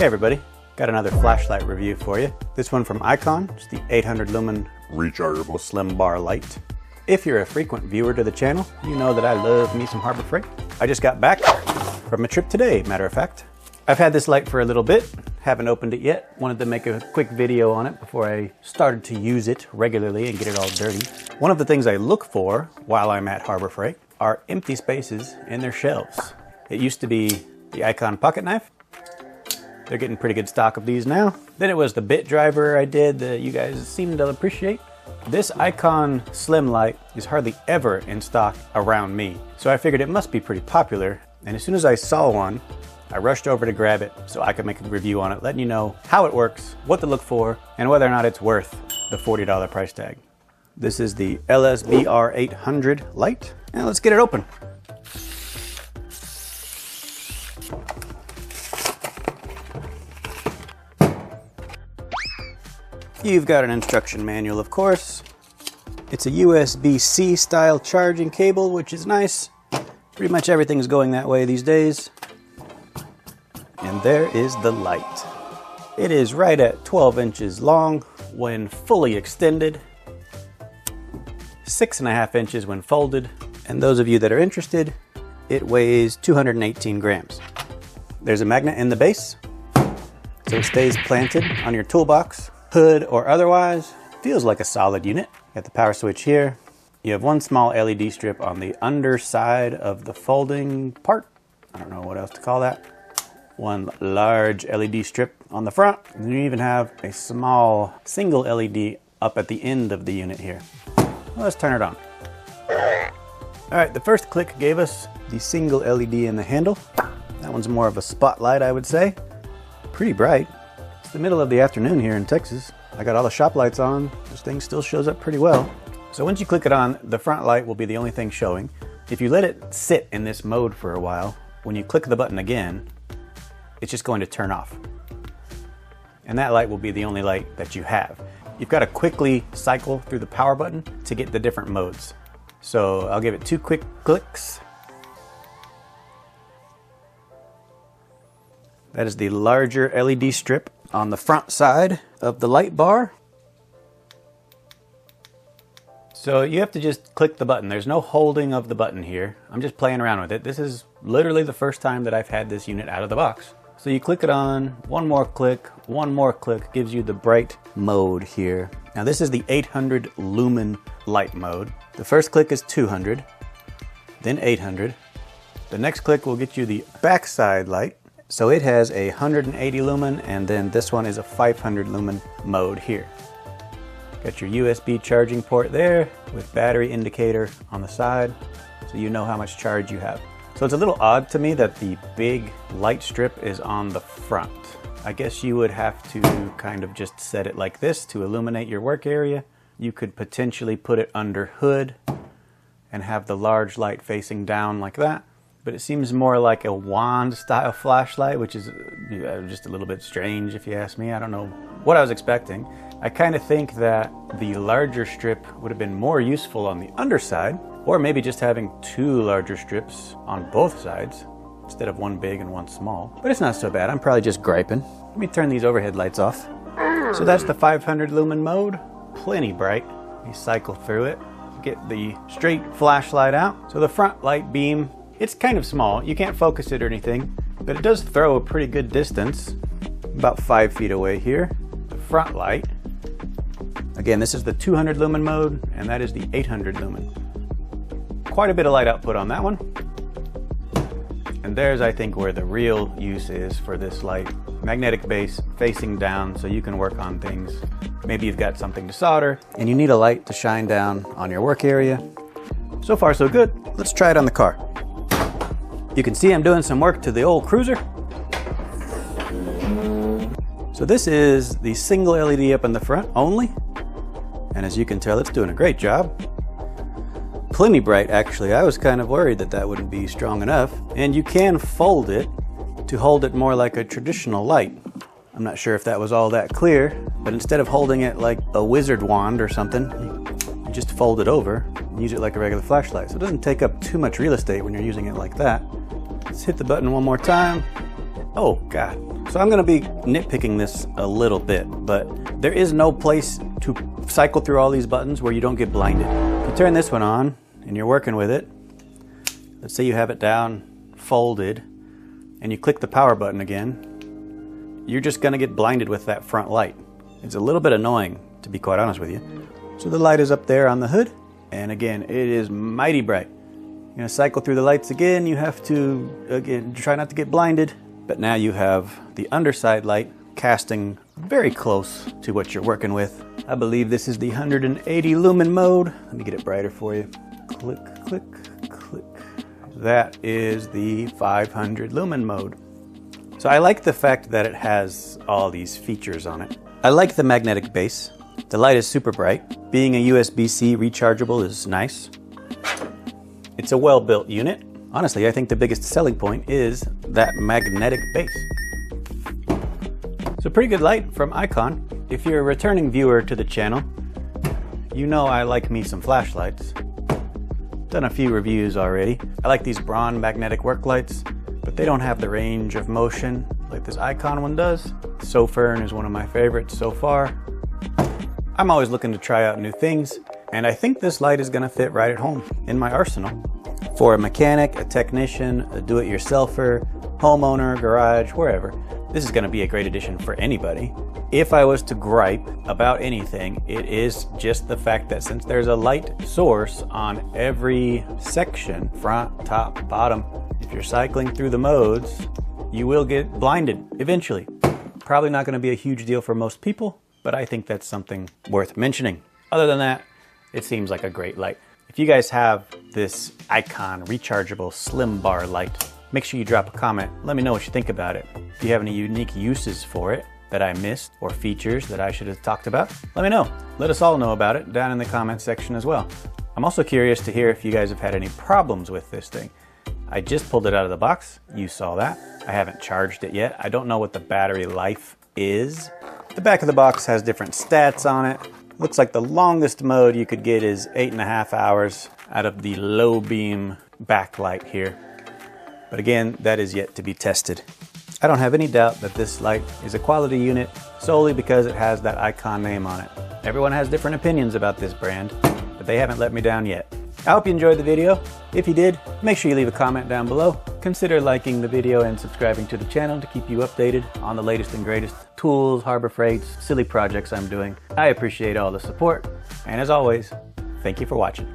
Hey everybody, got another flashlight review for you. This one from Icon, it's the 800 Lumen Rechargeable Slim Bar Light. If you're a frequent viewer to the channel, you know that I love me some Harbor Freight. I just got back from a trip today, matter of fact. I've had this light for a little bit, haven't opened it yet. Wanted to make a quick video on it before I started to use it regularly and get it all dirty. One of the things I look for while I'm at Harbor Freight are empty spaces in their shelves. It used to be the Icon pocket knife. They're getting pretty good stock of these now. Then it was the bit driver I did that you guys seem to appreciate. This Icon Slim Light is hardly ever in stock around me, so I figured it must be pretty popular. And as soon as I saw one, I rushed over to grab it so I could make a review on it, letting you know how it works, what to look for, and whether or not it's worth the $40 price tag. This is the LSBR 800 light. Now let's get it open. You've got an instruction manual, of course. It's a USB-C style charging cable, which is nice. Pretty much everything's going that way these days. And there is the light. It is right at 12 inches long when fully extended, 6.5 inches when folded, and those of you that are interested, it weighs 218 grams. There's a magnet in the base, so it stays planted on your toolbox, hood or otherwise. Feels like a solid unit. Got the power switch here. You have one small LED strip on the underside of the folding part. I don't know what else to call that. One large LED strip on the front. And you even have a small single LED up at the end of the unit here. Well, let's turn it on. All right, the first click gave us the single LED in the handle. That one's more of a spotlight, I would say. Pretty bright. It's the middle of the afternoon here in Texas. I got all the shop lights on. This thing still shows up pretty well. So once you click it on, the front light will be the only thing showing. If you let it sit in this mode for a while, when you click the button again, it's just going to turn off. And that light will be the only light that you have. You've got to quickly cycle through the power button to get the different modes. So I'll give it 2 quick clicks. That is the larger LED strip on the front side of the light bar. So you have to just click the button. There's no holding of the button here. I'm just playing around with it. This is literally the first time that I've had this unit out of the box. So you click it on, one more click, gives you the bright mode here. Now this is the 800 lumen light mode. The first click is 200, then 800. The next click will get you the backside light. So it has a 180 lumen, and then this one is a 500 lumen mode here. Got your USB charging port there with battery indicator on the side, so you know how much charge you have. So it's a little odd to me that the big light strip is on the front. I guess you would have to kind of just set it like this to illuminate your work area. You could potentially put it under hood and have the large light facing down like that. But it seems more like a wand style flashlight, which is just a little bit strange if you ask me. I don't know what I was expecting. I kind of think that the larger strip would have been more useful on the underside, or maybe just having 2 larger strips on both sides instead of one big and one small. But it's not so bad. I'm probably just griping. Let me turn these overhead lights off. So that's the 500 lumen mode. Plenty bright. You cycle through it, get the straight flashlight out. So the front light beam, it's kind of small. You can't focus it or anything, but it does throw a pretty good distance, about 5 feet away here. The front light, again, this is the 200 lumen mode, and that is the 800 lumen. Quite a bit of light output on that one. And there's, I think, where the real use is for this light. Magnetic base facing down so you can work on things. Maybe you've got something to solder and you need a light to shine down on your work area. So far, so good. Let's try it on the car. You can see I'm doing some work to the old cruiser. So this is the single LED up in the front only. And as you can tell, it's doing a great job. Plenty bright, actually. I was kind of worried that that wouldn't be strong enough. And you can fold it to hold it more like a traditional light. I'm not sure if that was all that clear, but instead of holding it like a wizard wand or something, you just fold it over and use it like a regular flashlight. So it doesn't take up too much real estate when you're using it like that. Let's hit the button one more time. Oh God, So I'm gonna be nitpicking this a little bit, but there is no place to cycle through all these buttons where you don't get blinded. If you turn this one on and you're working with it, let's say you have it down, folded, and you click the power button again, you're just gonna get blinded with that front light. It's a little bit annoying, to be quite honest with you. So the light is up there on the hood, and again, it is mighty bright. You're gonna cycle through the lights again. You have to, again, try not to get blinded. But now you have the underside light casting very close to what you're working with. I believe this is the 180 lumen mode. Let me get it brighter for you. Click, click, click. That is the 500 lumen mode. So I like the fact that it has all these features on it. I like the magnetic base. The light is super bright. Being a USB-C rechargeable is nice. It's a well-built unit. Honestly, I think the biggest selling point is that magnetic base. So pretty good light from Icon. If you're a returning viewer to the channel, you know I like me some flashlights. Done a few reviews already. I like these Braun magnetic work lights, but they don't have the range of motion like this Icon one does. Sofern is one of my favorites so far. I'm always looking to try out new things, and I think this light is gonna fit right at home in my arsenal. For a mechanic, a technician, a do-it-yourselfer, homeowner, garage, wherever, this is gonna be a great addition for anybody. If I was to gripe about anything, it is just the fact that since there's a light source on every section, front, top, bottom, if you're cycling through the modes, you will get blinded eventually. Probably not gonna be a huge deal for most people, but I think that's something worth mentioning. Other than that, it seems like a great light. If you guys have this Icon rechargeable slim bar light, make sure you drop a comment. Let me know what you think about it. If you have any unique uses for it that I missed or features that I should have talked about, let me know. Let us all know about it down in the comment section as well. I'm also curious to hear if you guys have had any problems with this thing. I just pulled it out of the box. You saw that. I haven't charged it yet. I don't know what the battery life is. The back of the box has different stats on it. Looks like the longest mode you could get is 8.5 hours out of the low beam backlight here. But again, that is yet to be tested. I don't have any doubt that this light is a quality unit solely because it has that Icon name on it. Everyone has different opinions about this brand, but they haven't let me down yet. I hope you enjoyed the video. If you did, make sure you leave a comment down below. Consider liking the video and subscribing to the channel to keep you updated on the latest and greatest tools, Harbor Freights, silly projects I'm doing. I appreciate all the support, and as always, thank you for watching.